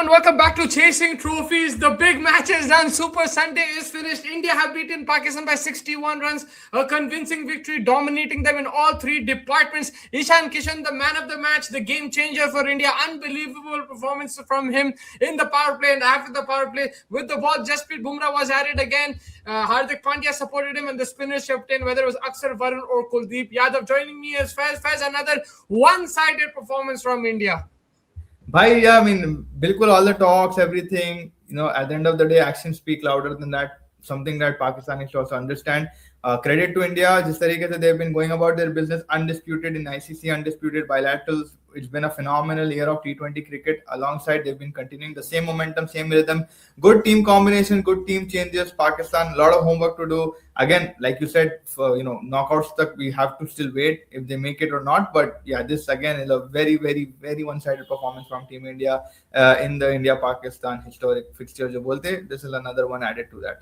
welcome back to Chasing Trophies. The big match is done. Super Sunday is finished. India have beaten Pakistan by 61 runs. A convincing victory, dominating them in all three departments. Ishan Kishan, the man of the match, the game changer for India. Unbelievable performance from him in the power play and after the power play. With the ball, Jasprit Bumrah was added again. Hardik Pandya supported him and the spinners chipped in, whether it was Aksar, Varun or Kuldeep Yadav. Joining me is Faiz. Another one-sided performance from India. Bhai, yeah, I mean, bilkul all the talks, everything, at the end of the day, actions speak louder than that. Something that Pakistanis should also understand. Credit to India, jis tarike se they've been going about their business, undisputed in ICC, undisputed bilaterals. It's been a phenomenal year of T20 cricket. Alongside, they've been continuing the same momentum, same rhythm. Good team combination, good team changes. Pakistan, a lot of homework to do. Again, like you said, for knockouts stuck, we have to still wait if they make it or not. But yeah, this again is a very, very, very one-sided performance from Team India in the India-Pakistan historic fixture. Jo bolte, this is another one added to that.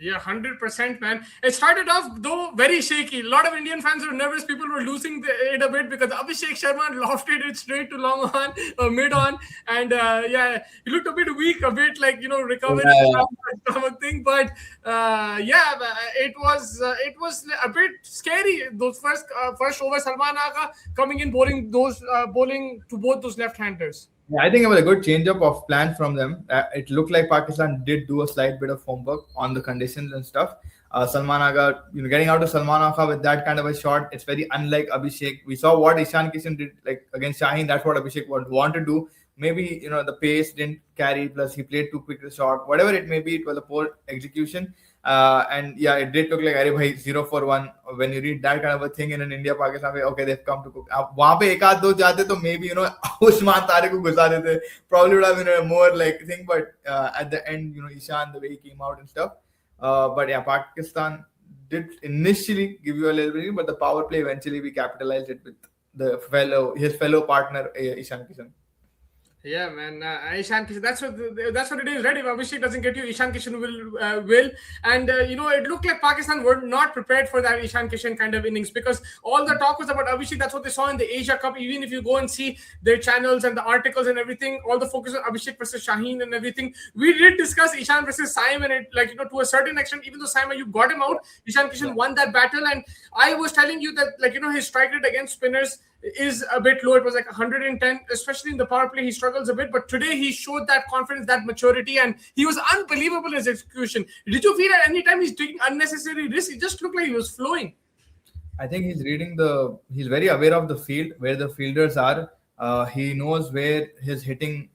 Yeah, 100%, man. It started off, though, very shaky. A lot of Indian fans were nervous. People were losing it a bit because Abhishek Sharma lofted it straight to long on, mid on. And he looked a bit weak, a bit like, recovering from the stomach thing. But it was a bit scary. Those first over, Salman Agha coming in, bowling to both those left-handers. Yeah, I think it was a good change-up of plans from them. It looked like Pakistan did do a slight bit of homework on the conditions and stuff. Salman Agha, getting out of Salman Agha with that kind of a shot, it's very unlike Abhishek. We saw what Ishan Kishan did against Shaheen. That's what Abhishek would want to do. Maybe, the pace didn't carry, plus he played too quick a shot. Whatever it may be, it was a poor execution. And yeah, it did look like Arey bhai 0-for-1. When you read that kind of a thing in an India-Pakistan way, okay, they've come to cook. Wahan pe ek aad do jate to maybe, Usman Tariq ko gusa dete. Probably would have been a more like thing, but at the end, Ishan, the way he came out and stuff. But yeah, Pakistan did initially give you a little bit, but the power play eventually we capitalized it with his fellow partner, Ishan Kishan. Yeah, man. Ishan Kishan. That's what it is, right? If Abhishek doesn't get you, Ishan Kishan will. And it looked like Pakistan were not prepared for that Ishan Kishan kind of innings because all the talk was about Abhishek. That's what they saw in the Asia Cup. Even if you go and see their channels and the articles and everything, all the focus on Abhishek versus Shaheen and everything. We did discuss Ishan versus Saim, and it to a certain extent, even though Saim, you got him out, Ishan Kishan won that battle. And I was telling you that his strike rate against spinners is a bit low. It was like 110, especially in the power play. He struggles a bit, but today he showed that confidence, that maturity, and he was unbelievable in his execution. Did you feel at any time he's taking unnecessary risks? It just looked like he was flowing. I think he's he's very aware of the field, where the fielders are. He knows where his hitting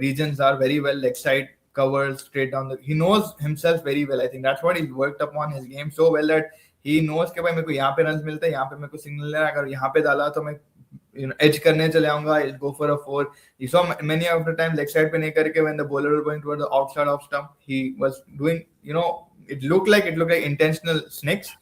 regions are very well, leg side covers, straight down he knows himself very well. I think that's what he's worked upon his game so well that he knows कि भाई मेरे को यहाँ पे runs मिलता है, यहाँ पे मेरे को signal लेना है, अगर यहाँ पे डाला तो मैं edge करने चले आऊंगा, I'll go for a 4. You saw many of the time leg side पे नहीं करके when the bowler was going toward the outside off stump, he was doing, it looked like intentional snakes,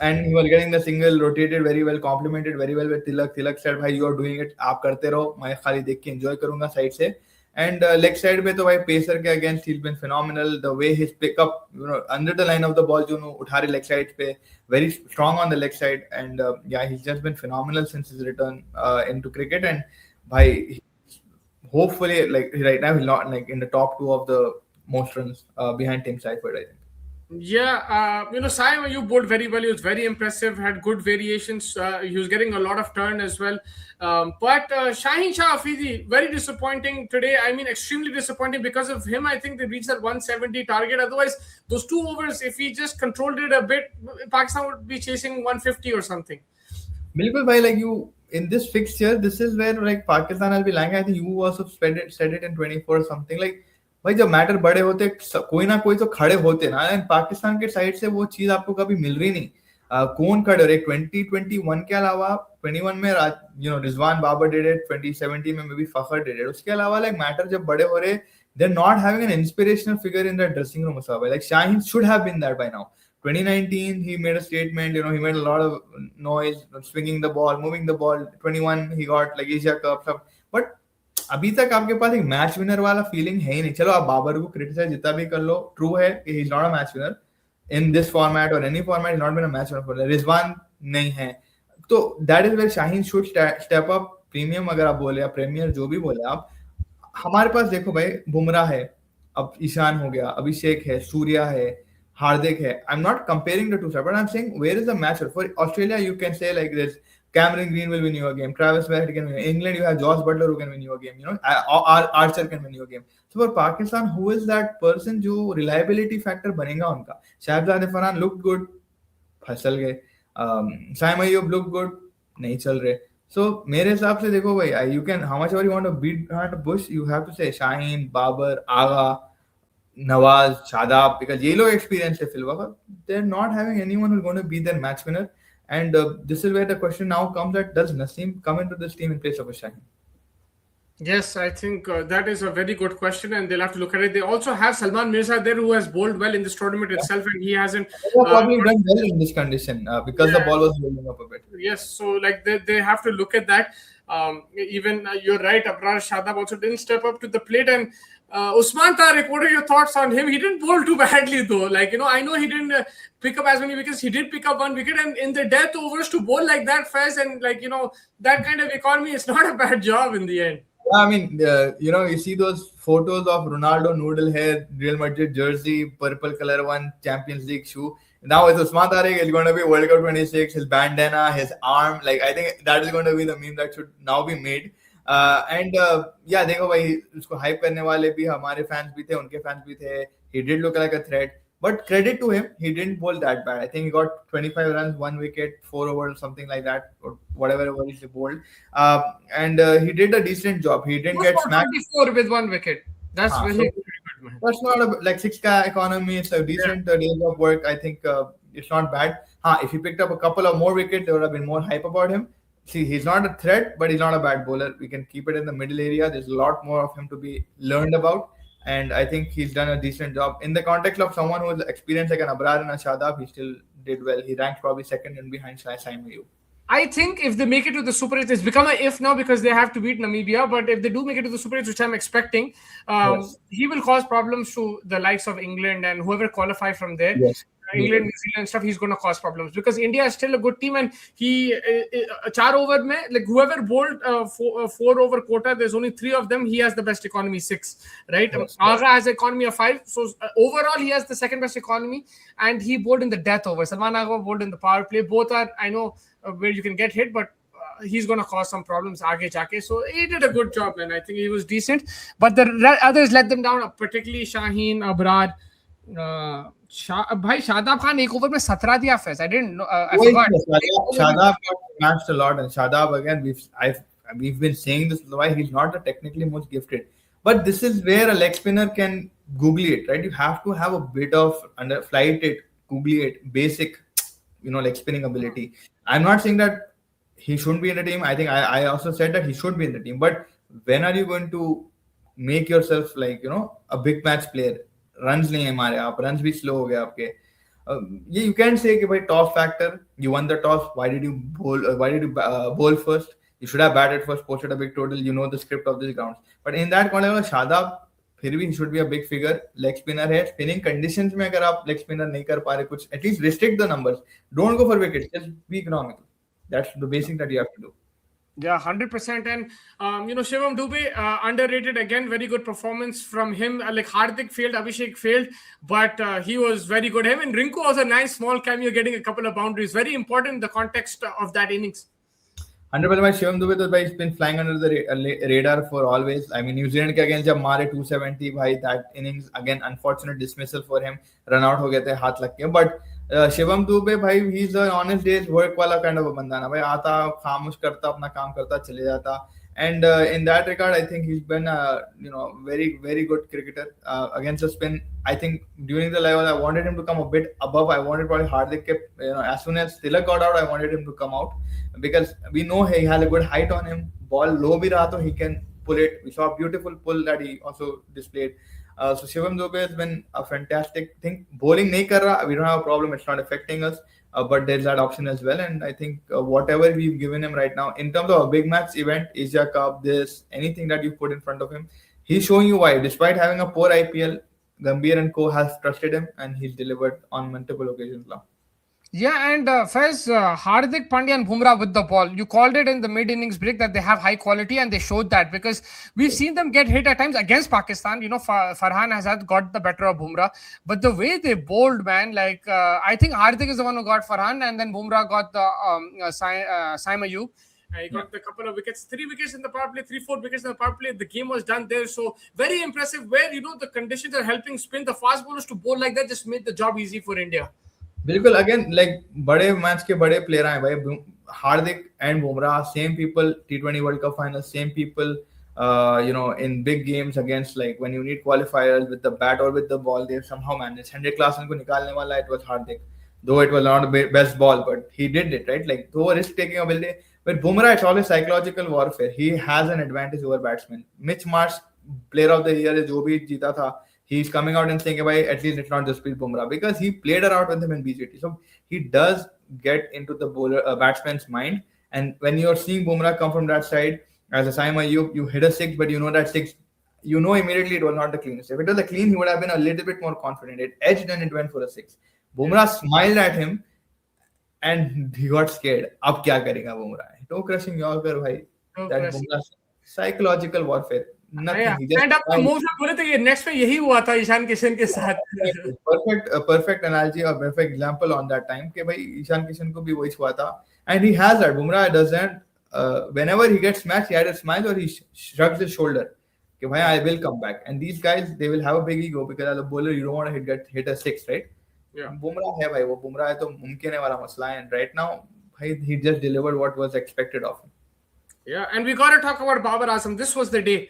and he was getting the single rotated very well, complemented very well with Tilak. Tilak said, "भाई, you are doing it, आप करते रहो, मैं खाली देख के enjoy करूंगा side से." And leg side पे तो भाई pacer के against he's been phenomenal. The way his pickup, under the line of the ball, जो उठा रहे leg side पे, very strong on the leg side, and he's just been phenomenal since his return into cricket. And bhai, hopefully, right now he's not in the top 2 of the most runs behind Tim Seifert, I think. Yeah, Saim, you bowled very well. He was very impressive, had good variations. He was getting a lot of turn as well. But Shaheen Shah Afridi, very disappointing today. I mean, extremely disappointing. Because of him, I think they reached that 170 target. Otherwise, those 2 overs, if he just controlled it a bit, Pakistan would be chasing 150 or something. Bilkul bhai, in this fixture, this is where Pakistan will be lying. I think you also said it in 24 or something. भाई जब matter बड़े होते कोई ना कोई तो खड़े होते ना, एंड पाकिस्तान के साइड से वो चीज आपको कभी मिल रही नहीं. कौन खड़े हो रहे 2021 के अलावा 21 में रिजवान बाबर डिड इट, 2017 में may be Fakhar did it. उसके अलावा मैटर जब बड़े हो रहे, they are not having an inspirational figure in the dressing room. Shaheen should have been that by now. 2019 he made a statement, he made a lot of noise, swinging the ball, moving the ball. 21 he got Asia Cup stuff, but अभी तक आपके पास एक match winner वाला feeling है ही नहीं. चलो आप बाबर को क्रिटिसाइज जितना भी कर लो, ट्रू है कि he is not a match winner in this format और any format, is not been a match winner for Rizwan नहीं है. तो that is where Shaheen should step up. Premium अगर आप बोले या प्रीमियर जो भी बोले आप, हमारे पास देखो भाई, बुमराह है, अब ईशान हो गया, अभिषेक है, सूर्या है, हार्दिक है. I am not comparing the two side, but I am saying where is the match for Australia. You can say like this, Cameron Green will win you a game, Travis Head can win. England, you have Josh Butler who can win you a game, you know, Archer can win you a game. So for Pakistan, who is that person जो reliability factor बनेगा उनका? Shahzad Farhan looked good, फसल गए. Saim Ayub looked good, नहीं चल रहे. So मेरे हिसाब से देखो भाई, you can, how much ever you want to beat behind the bush, you have to say Shaheen, Babar, Agha, Nawaz, Shadab, because ये लोग experienced है फिलहाल. They're not having anyone who's going to be their match winner. And this is where the question now comes: that does Naseem come into this team in place of a Shaheen? Yes, I think that is a very good question, and they'll have to look at it. They also have Salman Mirza there, who has bowled well in this tournament itself, and he hasn't. They probably done well in this condition because the ball was rolling up a bit. Yes, so like they have to look at that. Even you're right, Abrar Shadab also didn't step up to the plate, and Usman Tariq, what are your thoughts on him? He didn't bowl too badly though. Like, I know he didn't pick up as many wickets. He did pick up one wicket, and in the death overs to bowl like that fast and that kind of economy, it's not a bad job in the end. I mean, you see those photos of Ronaldo noodle hair, Real Madrid jersey, purple color one, Champions League shoe. Now it's Usman Tariq. It's going to be World Cup 26. His bandana, his arm. Like, I think that is going to be the meme that should now be made. Yeah, देखो भाई, उसको hype करने वाले भी हमारे fans भी थे, उनके fans भी थे. He did look like a threat. But credit to him, he didn't bowl that bad. I think he got 25 runs, 1 wicket, 4 overs, something like that, or whatever he bowled. And he did a decent job. He didn't get smacked. 24 with 1 wicket. That's very good, man. That's not like 6K economy. It's a decent days of work. I think it's not bad. If he picked up a couple of more wickets, there would have been more hype about him. See, he's not a threat, but he's not a bad bowler. We can keep it in the middle area. There's a lot more of him to be learned about. And I think he's done a decent job. In the context of someone who's experienced like an Abrar and a Shadab, he still did well. He ranked probably second and behind Saim Ayub. I think if they make it to the Super 8, it's become an if now because they have to beat Namibia. But if they do make it to the Super 8, which I'm expecting, he will cause problems to the likes of England and whoever qualify from there. Yes. England, New Zealand stuff, he's going to cause problems because India is still a good team, and he 4 over mein, like whoever bowled 4 over quota, there's only 3 of them. He has the best economy, 6, right? Yes. Agha has an economy of 5, so overall he has the second best economy, and he bowled in the death over. Salman Agha bowled in the power play. Both are, I know, where you can get hit, but he's going to cause some problems aage jaake. So he did a good job, and I think he was decent. But the others let them down, particularly Shaheen, Abrar. भाई शादाब खान एक over में 17 दिया फैस. I didn't know. I forgot. Shadab got matched a lot, and Shadab again. We've been saying this why he's not the technically most gifted, but this is where a leg spinner can googly it, right? You have to have a bit of flight it, googly it, basic, leg spinning ability. I'm not saying that he shouldn't be in the team. I think I also said that he should be in the team, but when are you going to make yourself like a big match player? Runs नहीं है हमारे, आप runs भी slow हो गए आपके. You can say कि भाई toss factor, you won the toss, why did you bowl first? You should have batted first, posted a big total, you know the script of these grounds. But in that context, Shadab फिर भी he should be a big figure, leg spinner है. Spinning conditions में अगर आप leg spinner नहीं कर पा रहे कुछ, at least restrict the numbers. Don't go for wickets, just be economical. That's the basic that you have to do. Yeah, 100%. And, Shivam Dube, underrated again, very good performance from him. Like Hardik failed, Abhishek failed, but he was very good. Him and Rinku was a nice small cameo, getting a couple of boundaries. Very important in the context of that innings. 100% Shivam Dube, he's been flying under the radar for always. I mean, New Zealand के against जब मारे 270 भाई, that innings again unfortunate dismissal for him. Run out हो गए थे हाथ लग के. But शिवम दुबे भाई, he's an honest days work वाला kind of a बंदा ना भाई, आता खामोश करता अपना काम करता चले जाता. And in that regard, I think he's been very very good cricketer against the spin. I think during the level I wanted him to come a bit above. I wanted probably Hardik as soon as Tilak got out, I wanted him to come out because we know he has a good height on him. Ball low bhi raha, so he can pull it. We saw a beautiful pull that he also displayed. So Shivam Dube has been a fantastic thing. Bowling nahi kar raha, we don't have a problem. It's not affecting us. But there's that option as well. And I think whatever we've given him right now, in terms of a big match event, Asia Cup, anything that you put in front of him, he's showing you why. Despite having a poor IPL, Gambhir and Co has trusted him and he's delivered on multiple occasions now. Yeah, and Faiz, Hardik Pandya and Bumrah with the ball. You called it in the mid innings break that they have high quality, and they showed that because we've seen them get hit at times against Pakistan. Farhan has had got the better of Bumrah, but the way they bowled, man, like I think Hardik is the one who got Farhan, and then Bumrah got the Saim Ayub. He Yeah. got the couple of wickets, 3 wickets in the power play, 3, 4 wickets in the power play. The game was done there. So very impressive. Where the conditions are helping spin the fast bowlers to bowl like that just made the job easy for India. बिल्कुल again like बड़े match के बड़े player आए भाई Hardik and Bumrah same people T20 world cup final same people in big games against like when you need qualifiers with the bat or with the ball they somehow managed 100 class उनको निकालने वाला it was Hardik though it was not the best ball but he did it right like though risk taking ability but Bumrah it's always psychological warfare he has an advantage over batsmen Mitch Marsh player of the year is जो भी जीता था he's coming out and saying, "Bhai, at least it's not just Bumrah," because he played around with him in BJT. So he does get into the bowler batsman's mind. And when you're seeing Bumrah come from that side as a Saima, you hit a six, but you know that six, you know immediately it was not the cleanest. If it was a clean, he would have been a little bit more confident. It edged and it went for a six. Bumrah smiled at him and he got scared. अब क्या करेगा Bumrah? Toe crushing Yorker, bhai. No That question. Bumrah psychological warfare. Yeah. Nothing. He just And आपको move में बोले थे ये next में यही हुआ था ईशान किशन के साथ. perfect analogy or perfect example on that time कि भाई ईशान किशन को भी वही हुआ था and he has that Bumrah doesn't whenever he gets smashed he either smiles or he shrugs his shoulder कि भाई I will come back and these guys they will have a big ego because as a bowler you don't want to hit a six right Yeah. Bumrah है भाई वो Bumrah है तो मुमकिन है वाला मसला है and right now भाई he just delivered what was expected of him. Yeah, and we got to talk about Babar Azam. This was the day.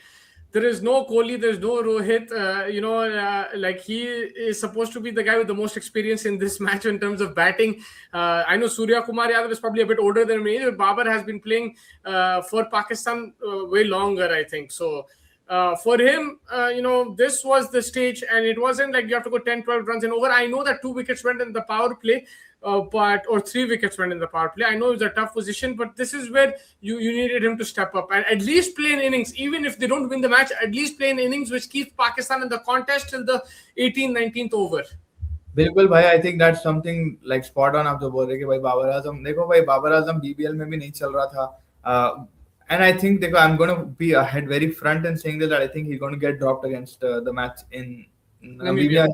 There is no Kohli, there's no Rohit. Like he is supposed to be the guy with the most experience in this match in terms of batting. I know Surya Kumar Yadav is probably a bit older than me, but Babar has been playing for Pakistan way longer, I think. So for him, this was the stage, and it wasn't like you have to go 10, 12 runs and over. I know that 2 wickets went in the power play, or 3 wickets went in the power play. I know it's a tough position, but this is where you needed him to step up and at least play an innings. Even if they don't win the match, at least play an innings which keeps Pakistan in the contest till the 18th, 19th over. बिल्कुल भाई I think that's something like spot on आप जो बोल रहे कि भाई बाबर आजम देखो भाई बाबर आजम बीबीएल में भी नहीं चल रहा था एंड आई थिंक देखो I am gonna be ahead very front end saying that I think he gonna get dropped against the match in Namibia.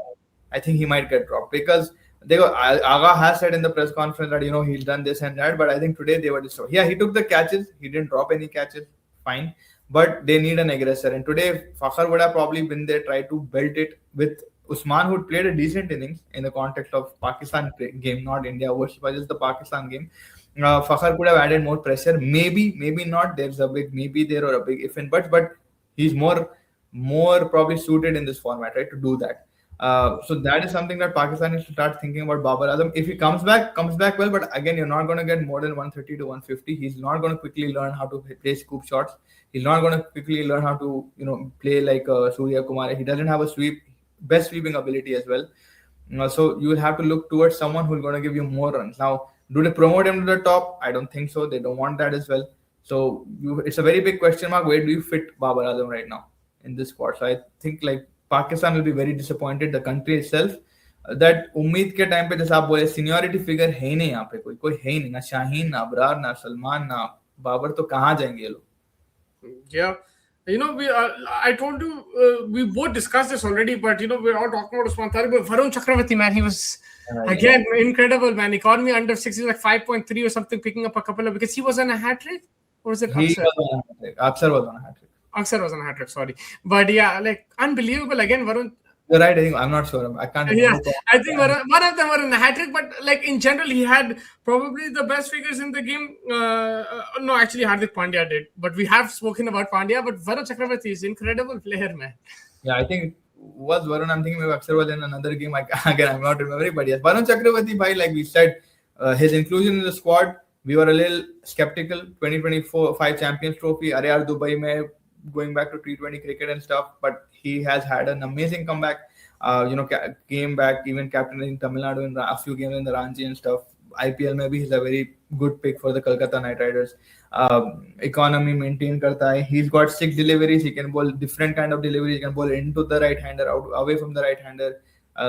I think he might get dropped because देखो Aga has said in the press conference that he's done this and that, but I think today they were just yeah he took the catches, he didn't drop any catches, fine, but they need an aggressor, and today Fakhar would have probably been there, tried to belt it with Usman, who played a decent innings in the context of Pakistan game, not India versus just the Pakistan game. Fakhar could have added more pressure, maybe not. There's a big maybe there or a big if and but he's more probably suited in this format, right, to do that. So that is something that Pakistan needs to start thinking about Babar Azam. If he comes back well, but again, you're not going to get more than 130 to 150. He's not going to quickly learn how to play scoop shots. He's not going to quickly learn how to, play like Surya Kumar. He doesn't have a best sweeping ability as well. So you will have to look towards someone who's going to give you more runs. Now, do they promote him to the top? I don't think so. They don't want that as well. So it's a very big question mark. Where do you fit Babar Azam right now in this squad? So I think like Pakistan will be very disappointed, the country itself, that उम्मीद के time पे जैसा आप बोले seniority figure है ही नहीं यहाँ पे कोई है ही नहीं ना शाहीन ना अबरार ना सलमान ना बाबर तो कहाँ जाएंगे ये लोग. Yeah. I told you, we both discussed this already, but we're all talking about Usman Tariq, but Varun Chakravarti, man, he was again incredible, man. Economy under 6, like 5.3 or something, picking up a couple of wickets. He was on a hat trick, or was it Aksar? Aksar was on a hat trick. Aksar was on a hat trick, sorry, but yeah, like unbelievable again, Varun. You're right. I think I'm not sure. I can't. Yeah, I think one of them were in the hat trick, but like in general, he had probably the best figures in the game. No, actually, Hardik Pandya did, but we have spoken about Pandya. But Varun Chakravarti is incredible player, man. Yeah, I think it was Varun. I'm thinking maybe Aksar was in another game. Again, I'm not remembering, but yes, Varun Chakravarti, bhai, like we said, his inclusion in the squad, we were a little skeptical. 2024 5 Champions Trophy, Areyar Dubai mein going back to T20 cricket and stuff, but he has had an amazing comeback. Came back, even captaining Tamil Nadu in a few games in the Ranji and stuff. IPL maybe he's a very good pick for the Kolkata Knight Riders. Economy maintain karta hai. He's got 6 deliveries. He can bowl different kind of deliveries. He can bowl into the right hander, out away from the right hander.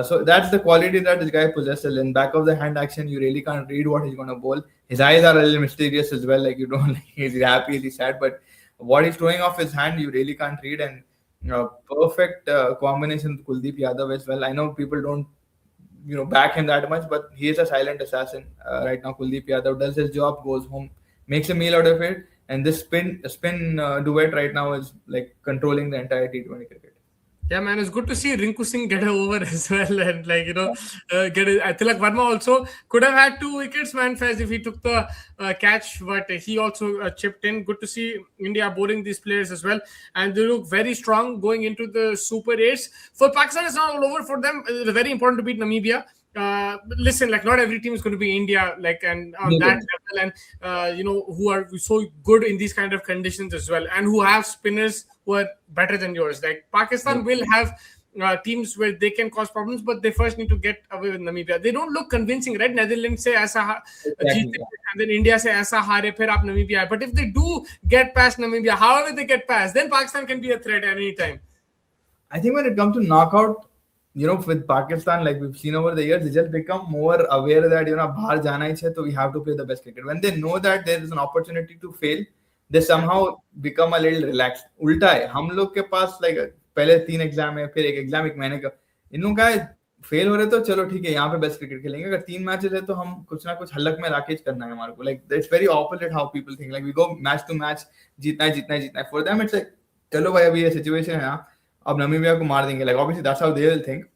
So that's the quality that this guy possesses. In back of the hand action, you really can't read what he's going to bowl. His eyes are a little mysterious as well. Like you don't like he's happy, he's sad, but what he's throwing off his hand, you really can't read. And perfect combination with Kuldeep Yadav as well. I know people don't back him that much, but he is a silent assassin right now. Kuldeep Yadav does his job, goes home, makes a meal out of it, and this spin duet right now is like controlling the entire T20 cricket. Yeah, man, it's good to see Rinku Singh get over as well, and get it. Tilak Verma also could have had 2 wickets, man, Faiz, if he took the catch, but he also chipped in. Good to see India bowling these players as well, and they look very strong going into the Super 8s. For Pakistan, it's not all over for them. It's very important to beat Namibia. Listen, like not every team is going to be India, like, and on that level, and who are so good in these kind of conditions as well, and who have spinners who are better than yours. Like Pakistan will have teams where they can cause problems, but they first need to get away with Namibia. They don't look convincing, right? Netherlands say aisa jeete, and then India say aisa haare, phir aap Namibia. But if they do get past Namibia, however they get past, then Pakistan can be a threat at any time. I think when it comes to knockout, with Pakistan, like we've seen over the years, they just become more aware that bahar jana hai so we have to play the best cricket. When they know that there is an opportunity to fail, they somehow become a little relaxed. उल्टा है, हम लोग के पास like पहले 3 exam है, फिर एक exam एक महीने का, इन लोगों का फेल हो रहे तो चलो ठीक है, यहाँ पे बेस्ट क्रिकेट खेलेंगे. अगर 3 मैचेस है तो हम कुछ ना कुछ हलक में राकेश करना है हमारे को. Like it's very opposite how people think. Like we go match to match, जीतना है जीतना है जीतना है. For them it's like चलो भाई अभी ये सिचुएशन है ना, अब नमीबिया को मार देंगे. Like obviously that's how they will think.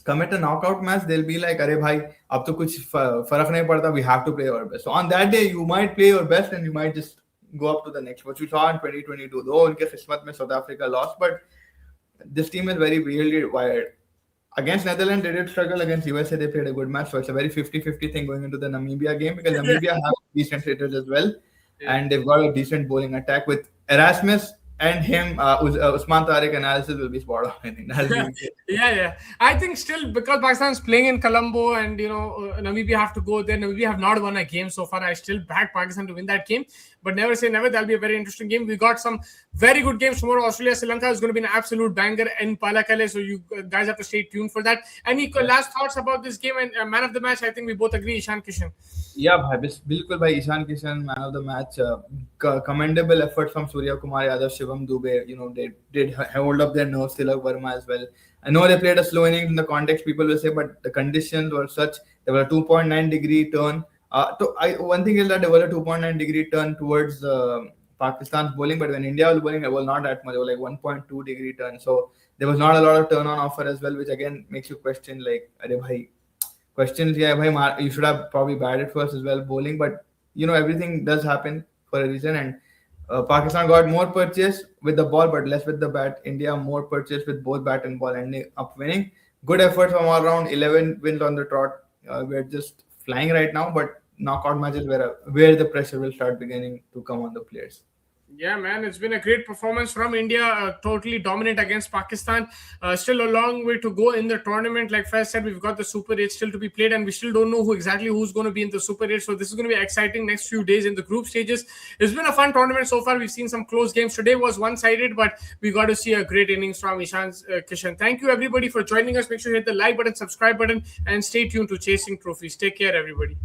Come at a knockout match, they'll be like, अरे भाई अब तो कुछ फर्क नहीं पड़ता, we have to play our best. So on that day you might play your best and you might just go up to the next. What we saw in 2022, though उनके किस्मत में South Africa lost, but this team is very weirdly wired. Against Netherlands, they did struggle. Against USA, they played a good match. So it's a very 50-50 thing going into the Namibia game, because Namibia have decent hitters as well. And they've got a decent bowling attack with Erasmus and him. Usman Tariq analysis will be spot on. I think yeah. I think still, because Pakistan is playing in Colombo and Namibia have to go there. Namibia have not won a game so far. I still back Pakistan to win that game, but never say never. That'll be a very interesting game. We got some very good games tomorrow. Australia, Sri Lanka is going to be an absolute banger in Palakkale, so you guys have to stay tuned for that. Any last thoughts about this game and man of the match? I think we both agree, Ishan Kishan. Yeah, bilkul bhai, Ishan Kishan, man of the match. Commendable effort from Surya Kumar Yadav, Shivam Dube. They did hold up their nerves. Tilak Verma as well. I know they played a slow innings in the context, people will say, but the conditions were such. There was a 2.9-degree turn. One thing is that there was a 2.9-degree turn towards Pakistan's bowling, but when India was bowling, it was not that much. It was like 1.2-degree turn. So there was not a lot of turn on offer as well, which again makes you question, like, Arey bhai, questions. Yeah, bhai, you should have probably batted first as well, bowling. But everything does happen for a reason. And Pakistan got more purchase with the ball, but less with the bat. India more purchase with both bat and ball, ending up winning. Good effort from all around. 11 wins on the trot. We're just flying right now, but knockout matches where the pressure will start beginning to come on the players. Yeah, man, it's been a great performance from India. Totally dominant against Pakistan. Still a long way to go in the tournament. Like Faiz said, we've got the Super 8 still to be played, and we still don't know who's going to be in the Super 8. So this is going to be exciting next few days in the group stages. It's been a fun tournament so far. We've seen some close games. Today was one-sided, but we got to see a great innings from Ishan Kishan. Thank you, everybody, for joining us. Make sure you hit the like button, subscribe button, and stay tuned to Chasing Trophies. Take care, everybody.